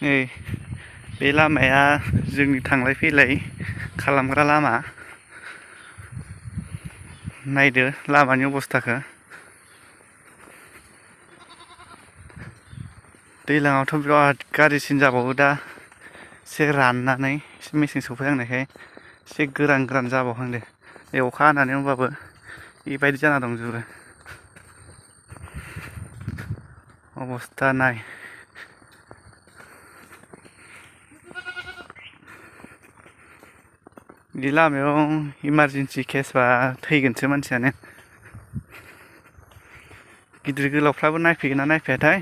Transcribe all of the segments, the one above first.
नै बे लामाया जोंनि थांलाय फैलाय खालामग्रा लामा। नायदो लामानि अबस्थाखौ। दैज्लाङावथ' बिराद गाज्रिसिन जाबावो दा एसे राननानै एसे मेसें सफैहांनायखाय एसे गोरान गोरान जाबावहांदो। अखा हानानै होनबाबो बेबायदि जाना दंजोबो अबस्था नाय। बिदि लामायाव इमारजेन्सि केसबा थैगोनसो मानसियानो। गिदिर गोलावफ्राबो नायफैगोन ना नायफैयाथाय।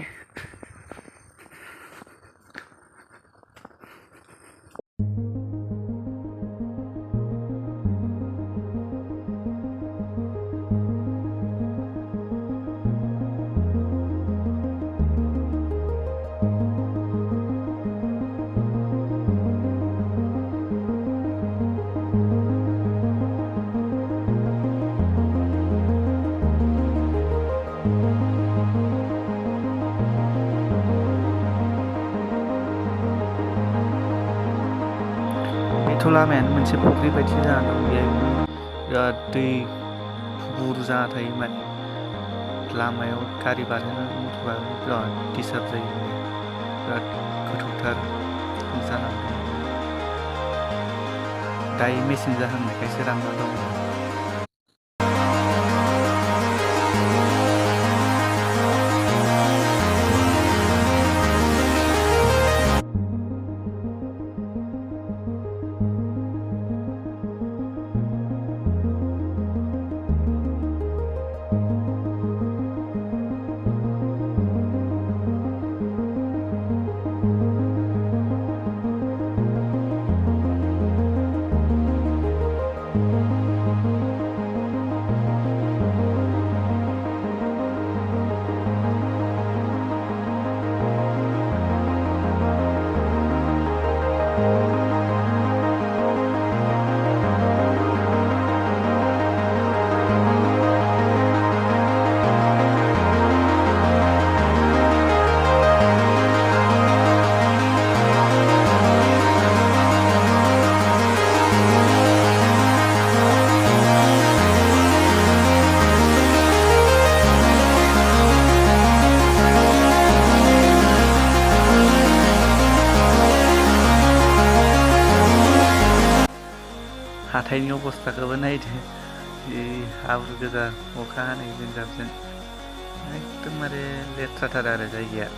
बेथ' लामायानो मोनसे फुख्रि बायदि जाना दं। बेहाय बिराद दै थुबुर जाना थायो माने लामायाव गारि बारहोनो मटर बारहोनो बिराद दिस्टार्ब जायो। बिराद गोथौथार जानानै दं। दायो मेसें जाहांनायखायसो रानना दं। हाथाइनि अबस्थाखौबो नायदो। जि हाब्रु गोजा अखा हानायजों जाबजों एकदमबारे लेथ्राथार आरो जायगाया।